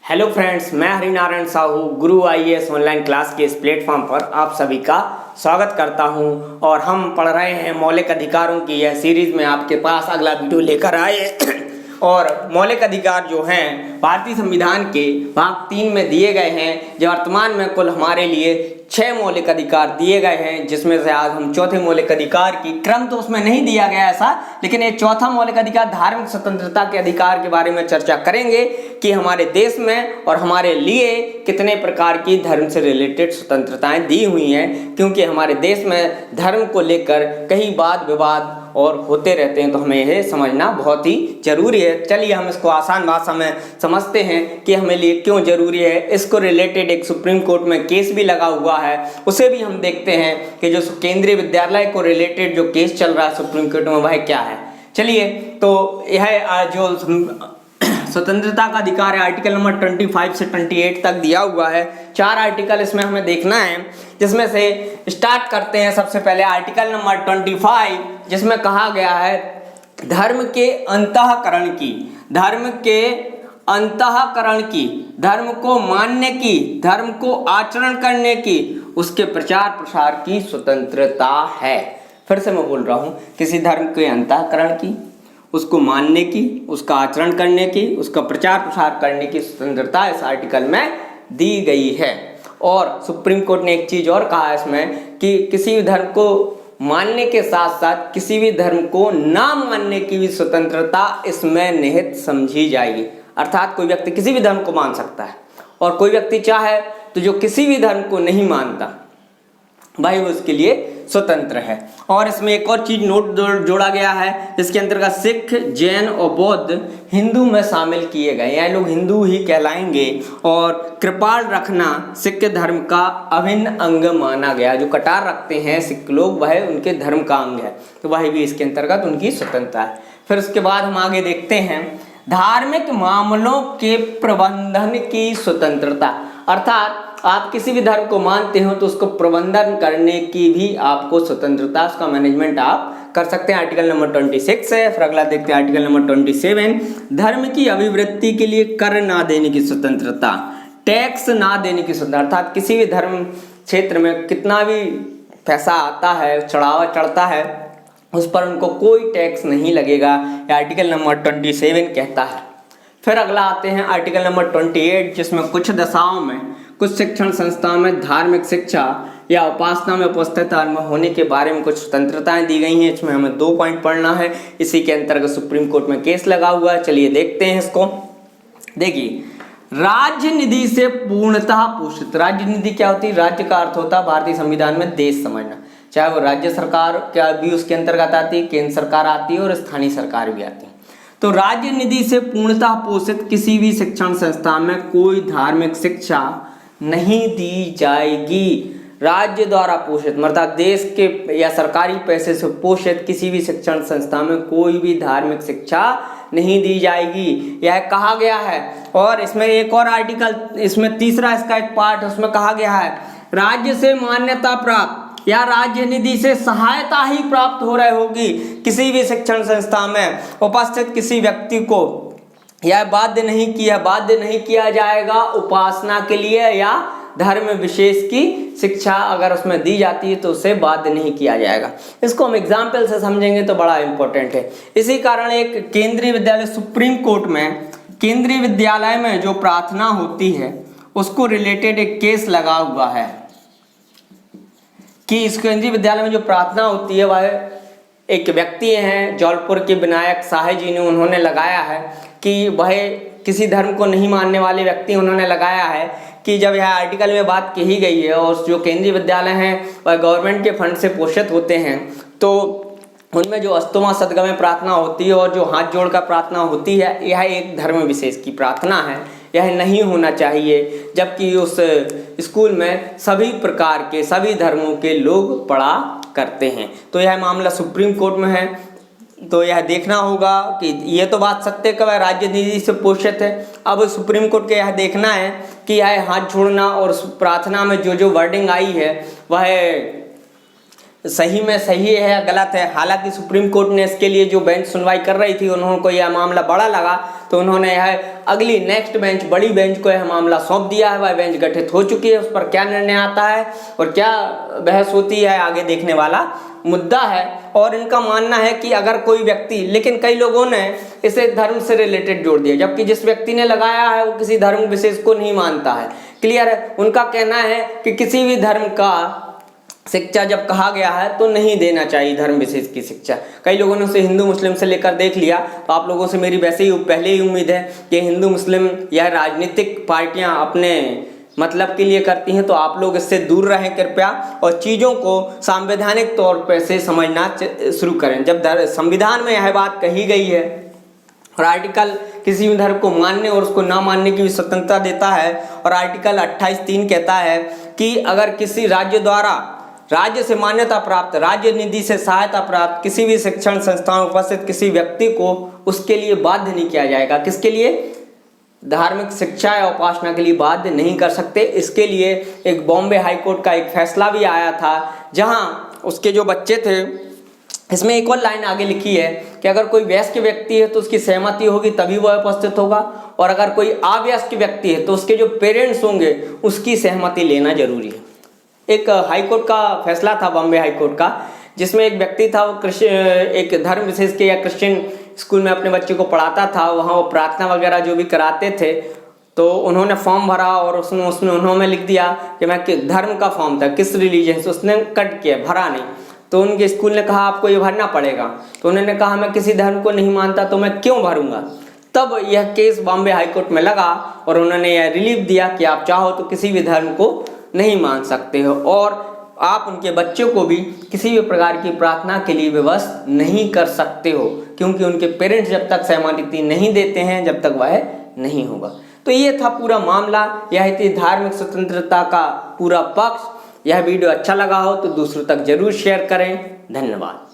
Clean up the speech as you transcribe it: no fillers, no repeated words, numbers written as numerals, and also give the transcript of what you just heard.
Hello friends, मैं हरिनारायण साहू गुरु IAS online class के इस प्लेटफॉर्म पर आप सभी का स्वागत करता हूं। और हम पढ़ रहे हैं मौलिक अधिकारों की यह सीरीज में आपके पास अगला वीडियो लेकर आए। और मौलिक अधिकार जो हैं भारतीय संविधान के भाग 3 में दिए गए हैं, जो वर्तमान में कुल हमारे लिए 6 मौलिक अधिकार दिए गए हैं, जिसमें से आज हम चौथे मौलिक अधिकार की, क्रम तो उसमें नहीं दिया गया ऐसा, लेकिन ये चौथा मौलिक अधिकार धार्मिक स्वतंत्रता के अधिकार के बारे में चर्चा करेंगे कि हमारे देश में और हमारे लिए कितने प्रकार की धर्म से रिलेटेड स्वतंत्रताएं दी हुई हैं। क्योंकि हमारे देश में धर्म को लेकर कई वाद विवाद और होते रहते हैं, तो हमें यह समझना बहुत ही जरूरी है। चलिए हम इसको आसान भाषा में समझते हैं कि हमें लिए क्यों जरूरी है। इसको रिलेटेड एक सुप्रीम कोर्ट में केस भी लगा हुआ है, उसे भी हम देखते हैं कि जो केंद्रीय विद्यालय को रिलेटेड जो केस चल रहा है सुप्रीम कोर्ट में वह क्या है। चलिए, तो यह जो स्वतंत्रता का अधिकार है आर्टिकल नंबर 25 से 28 तक दिया हुआ है। 4 आर्टिकल इसमें हमें देखना है, जिसमें से स्टार्ट करते हैं सबसे पहले आर्टिकल नंबर 25, जिसमें कहा गया है धर्म के अंतःकरण की, धर्म के अंतःकरण की, धर्म को मानने की, धर्म को आचरण करने की, उसके प्रचार प्रसार की स्वतंत्रता है। फिर से मैं बोल रहा हूं, किसी धर्म के अंतःकरण की, उसको मानने की, उसका आचरण करने की, उसका प्रचार प्रसार करने की स्वतंत्रता इस आर्टिकल में दी गई है। और सुप्रीम कोर्ट ने एक चीज और कहा इसमें कि किसी भी धर्म को मानने के साथ साथ किसी भी धर्म को ना मानने की भी स्वतंत्रता इसमें निहित समझी जाएगी। अर्थात कोई व्यक्ति किसी भी धर्म को मान सकता है, और कोई व्यक्ति चाहे तो जो किसी भी धर्म को नहीं मानता भाई वो उसके लिए स्वतंत्र है। और इसमें एक और चीज नोट जोड़ा गया है, जिसके अंतर्गत सिख, जैन और बौद्ध हिंदू में शामिल किए गए, यह लोग हिंदू ही कहलाएंगे। और कृपाल रखना सिख धर्म का अभिन्न अंग माना गया, जो कटार रखते हैं सिख लोग वह उनके धर्म का अंग है, तो वह भी इसके अंतर्गत उनकी स्वतंत्रता है। फिर उसके बाद हम आगे देखते हैं धार्मिक मामलों के प्रबंधन की स्वतंत्रता। अर्थात आप किसी भी धर्म को मानते हो तो उसको प्रबंधन करने की भी आपको स्वतंत्रता, उसका मैनेजमेंट आप कर सकते हैं। आर्टिकल नंबर 26 है। फिर अगला देखते हैं आर्टिकल नंबर 27, धर्म की अभिवृद्धि के लिए कर ना देने की स्वतंत्रता, टैक्स ना देने की स्वतंत्रता। अर्थात किसी भी धर्म क्षेत्र में कितना भी पैसा आता है, चढ़ावा चढ़ता है, उस पर उनको कोई टैक्स नहीं लगेगा, आर्टिकल नंबर 27 कहता है। फिर अगला आते हैं आर्टिकल नंबर 28, जिसमें कुछ दशाओं में कुछ शिक्षण संस्थाओं में धार्मिक शिक्षा या उपासना में उपस्थित धर्म होने के बारे में कुछ स्वतंत्रताएं दी गई हैं। इसमें हमें 2 पॉइंट पढ़ना है, इसी के अंतर्गत सुप्रीम कोर्ट में केस लगा हुआ है। चलिए देखते हैं इसको। देखिए, राज्य निधि से पूर्णतः पोषित। राज्य निधि क्या होती है? राज्य का अर्थ होता है भारतीय संविधान में देश समझना, चाहे वो राज्य सरकार क्या भी उसके अंतर्गत आती है, केंद्र सरकार आती है और स्थानीय सरकार भी आती है। तो राज्य निधि से पूर्णतः पोषित किसी भी शिक्षण संस्थान में कोई धार्मिक शिक्षा नहीं दी जाएगी। राज्य द्वारा पोषित मतलब देश के या सरकारी पैसे से पोषित किसी भी शिक्षण संस्था में कोई भी धार्मिक शिक्षा नहीं दी जाएगी, यह कहा गया है। और इसमें एक और आर्टिकल, इसमें तीसरा इसका एक पार्ट, उसमें कहा गया है राज्य से मान्यता प्राप्त या राज्य निधि से सहायता ही प्राप्त हो रही होगी किसी भी शिक्षण संस्था में उपस्थित किसी व्यक्ति को यह बाध्य नहीं किया जाएगा उपासना के लिए या धर्म विशेष की शिक्षा अगर उसमें दी जाती है तो उसे बाध्य नहीं किया जाएगा। इसको हम एग्जाम्पल से समझेंगे तो बड़ा इंपॉर्टेंट है। इसी कारण एक केंद्रीय विद्यालय सुप्रीम कोर्ट में केंद्रीय विद्यालय में जो प्रार्थना होती है उसको रिलेटेड एक केस लगा हुआ है कि इस केंद्रीय विद्यालय में जो प्रार्थना होती है वह एक व्यक्ति हैं जौलपुर के विनायक साहे जी ने, उन्होंने लगाया है कि वह किसी धर्म को नहीं मानने वाले व्यक्ति, उन्होंने लगाया है कि जब यह आर्टिकल में बात कही गई है और जो केंद्रीय विद्यालय हैं वह गवर्नमेंट के फंड से पोषित होते हैं, तो उनमें जो अस्तोमा सदगम में प्रार्थना होती है और जो हाथ जोड़ कर प्रार्थना होती है, यह एक धर्म विशेष की प्रार्थना है, यह नहीं होना चाहिए। जबकि उस स्कूल में सभी प्रकार के सभी धर्मों के लोग पढ़ा करते हैं। तो यह मामला सुप्रीम कोर्ट में है, तो यह देखना होगा कि ये तो बात सत्य का वह राज्य निधि से पोषित है। अब सुप्रीम कोर्ट के यह देखना है कि यह हाथ जोड़ना और प्रार्थना में जो वर्डिंग आई है वह सही में सही है या गलत है। हालांकि सुप्रीम कोर्ट ने इसके लिए जो बेंच सुनवाई कर रही थी, उन्होंने को यह मामला बड़ा लगा तो उन्होंने यह अगली नेक्स्ट बेंच, बड़ी बेंच को यह मामला सौंप दिया है। वह बेंच गठित हो चुकी है, उस पर क्या निर्णय आता है और क्या बहस होती है आगे देखने वाला मुद्दा है। और इनका मानना है कि अगर कोई व्यक्ति, लेकिन कई लोगों ने इसे धर्म से रिलेटेड जोड़ दिया, जबकि जिस व्यक्ति ने लगाया है वो किसी धर्म विशेष को नहीं मानता है। क्लियर है। उनका कहना है कि किसी भी धर्म का शिक्षा जब कहा गया है तो नहीं देना चाहिए धर्म विशेष की शिक्षा। कई लोगों ने उसे हिंदू मुस्लिम से लेकर देख लिया। तो आप लोगों से मेरी वैसे ही पहले ही उम्मीद है कि हिंदू मुस्लिम या राजनीतिक पार्टियां अपने मतलब के लिए करती हैं, तो आप लोग इससे दूर रहें कृपया और चीज़ों को संवैधानिक तौर पर से समझना शुरू करें। जब संविधान में यह बात कही गई है और आर्टिकल किसी भी धर्म को मानने और उसको ना मानने की भी स्वतंत्रता देता है, और आर्टिकल 28(3) कहता है कि अगर किसी राज्य द्वारा राज्य से मान्यता प्राप्त, राज्य निधि से सहायता प्राप्त किसी भी शिक्षण संस्थान में उपस्थित किसी व्यक्ति को उसके लिए बाध्य नहीं किया जाएगा। किसके लिए? धार्मिक शिक्षा या उपासना के लिए बाध्य नहीं कर सकते। इसके लिए एक बॉम्बे हाई कोर्ट का एक फैसला भी आया था, जहां उसके जो बच्चे थे, इसमें एक और लाइन आगे लिखी है कि अगर कोई वयस्क व्यक्ति है तो उसकी सहमति होगी तभी वह उपस्थित होगा, और अगर कोई अवयस्क व्यक्ति है तो उसके जो पेरेंट्स होंगे उसकी सहमति लेना जरूरी है। एक हाई कोर्ट का फैसला था, बॉम्बे हाई कोर्ट का, जिसमें एक व्यक्ति था, वो एक धर्म विशेष के या क्रिश्चियन स्कूल में अपने बच्चे को पढ़ाता था। वहाँ वो प्रार्थना वगैरह जो भी कराते थे, तो उन्होंने फॉर्म भरा और उसमें उन्होंने लिख दिया कि मैं किस धर्म का फॉर्म था, किस रिलीजन से, उसने कट किया, भरा नहीं। तो उनके स्कूल ने कहा आपको ये भरना पड़ेगा। तो उन्होंने कहा मैं किसी धर्म को नहीं मानता तो मैं क्यों भरूंगा। तब यह केस बॉम्बे हाई कोर्ट में लगा और उन्होंने यह रिलीफ दिया कि आप चाहो तो किसी भी धर्म को नहीं मान सकते हो, और आप उनके बच्चों को भी किसी भी प्रकार की प्रार्थना के लिए विवश नहीं कर सकते हो, क्योंकि उनके पेरेंट्स जब तक सहमति नहीं देते हैं जब तक वह नहीं होगा। तो ये था पूरा मामला, यह थी धार्मिक स्वतंत्रता का पूरा पक्ष। यह वीडियो अच्छा लगा हो तो दूसरों तक जरूर शेयर करें। धन्यवाद।